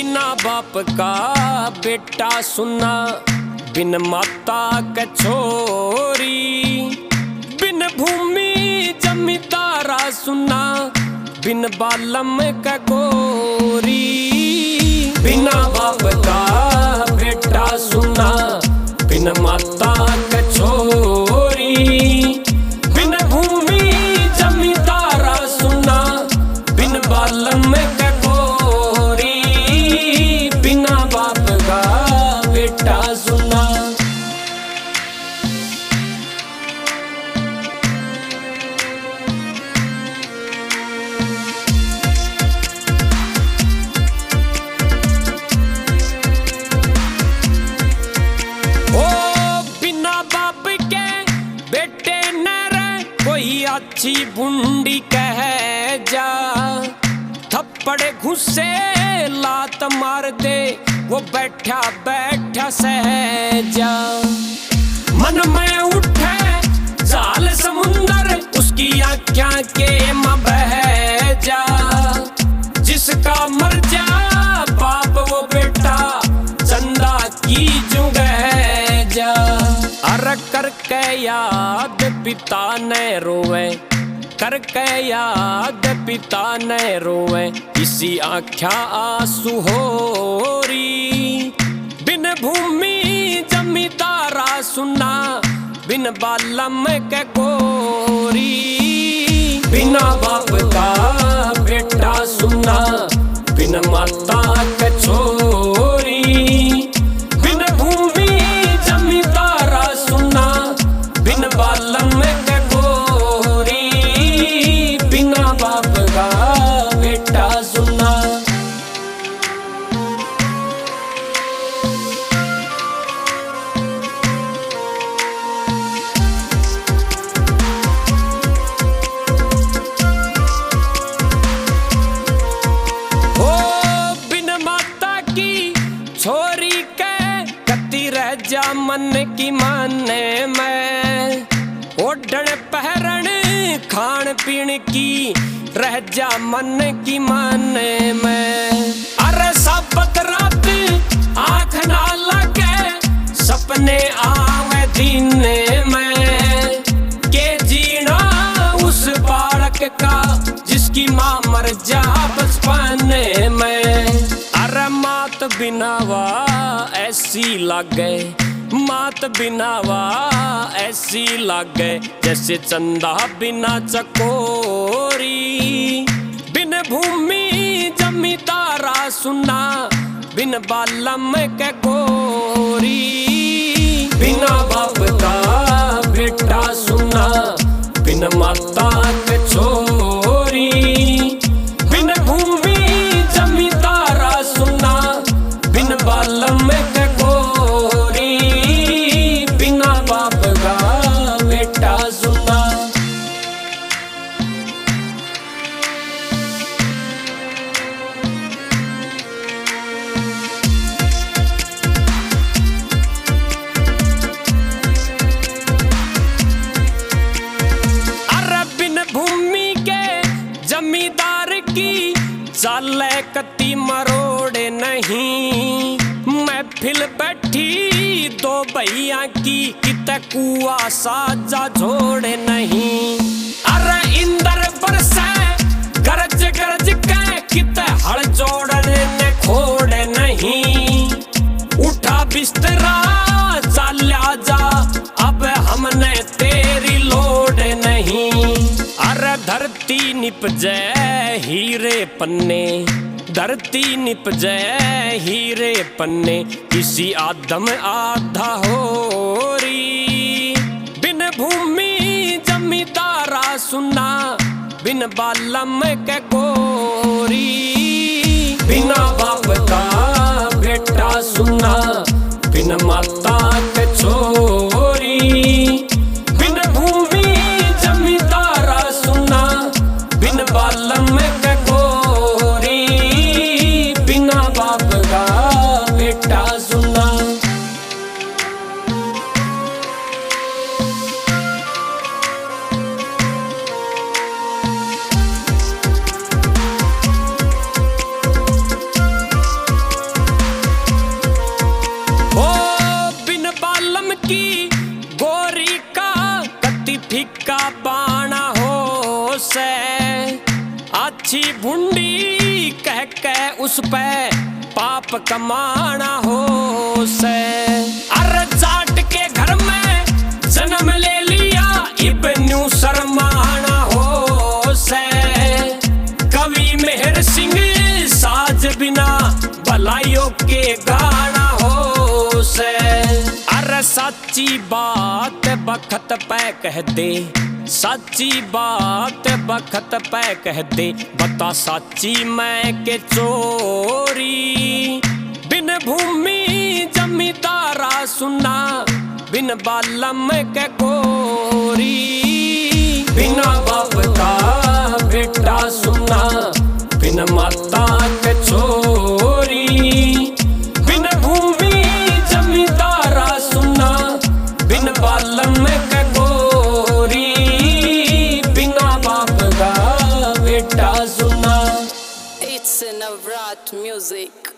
बिना बाप का बेटा सुना, बिन माता के छोरी, बिन भूमि जमींदारा सुना, बिन बालम के गोरी। बिना बाप का बेटा सुना, बिन माता के छोरी, बिन भूमि जमींदारा सुना, बिन बालम के गोरी। बिना बाप का बेटा सुना। अच्छी बुंडी कह जा, थप्पड़ घुसे लात मार दे, वो बैठा बैठा सह जा। मन में उठे जाल समुंदर, उसकी आँखों के मां बह जा। जिसका मर जा बाप वो बेटा, चंदा की जुगह जा। अर करके याद पिता ने रोवे, करके याद पिता ने रोवे, इसी आँखा आंसू होरी। बिन भूमि जमींदारा सुना, बिन बालम के गोरी। बिना बाप का बेटा सुना, बिन माता के छोरी, बिन भूमि जमींदारा सुना, बिन बालम के गोरी। बिना बाप का बेटा सुना। ओ बिन माता की छोरी के कती रह जा मन की माने में। ओढ़न पहरण खान पीन की रह जा मन की माने में। अरे साबत रात आँख ना लगे, सपने आवे दीने में। के जीना उस बालक का, जिसकी माँ मर जा बचपने में। अरे मात बिनावा ऐसी लागे, मात बिनावा ऐसी लागे, जैसे चंदा बिना चकोरी। बिन भूमि जमींदारा सुना, बिन बालम के गोरी। बिना बाप का बेटा सुना, बिन माता के छोरी, बिन भूमि जमींदारा सुना, बिन बालम के गोरी। बिना बाप का बेटा सुना। अरे बिन भूमि के जमींदार की चाले कती मरोड़े नहीं। महफिल बैठी दो भैया की, कित कुआ साजा जोड़े नहीं। अरे इंदर बरसे गरज गरज के, कित हल जोड़ने ने खोड़े नहीं। उठा बिस्तरा चाल्या जा, अब हमने तेरी लोड नहीं। अरे धरती निपजे हीरे पन्ने, धरती निपजे हीरे पन्ने, किसी आदम आधा होरी। बिन भूमि जमींदारा सुना, बिन बालम के गोरी। बिना बाप का बेटा सुना, बिन माता के छोरी, बिन भूमि जमींदारा सुना, बिन बालम के गोरी। बिना बाप का बेटा सुना। अच्छी भुंडी कह के उस पे पाप कमाना हो से। अरे जाट के घर में जन्म ले लिया इब्नू शर्माना हो से। कवि मेहर सिंह साज बिना भलाइयों के गाना हो से। अरे सच्ची बात बखत पे कह दे, सच्ची बात बखत पे कह दे, बता सच्ची मैं के चोरी। बिन भूमि जमींदारा सुना, बिन बालम के गोरी। बिना बाप का बेटा सुना, बिन माता के छोरी। बिन भूमि जमींदारा सुना, बिन बालम के गोरी। बिना बाप का बेटा सुना। It's Navrat music.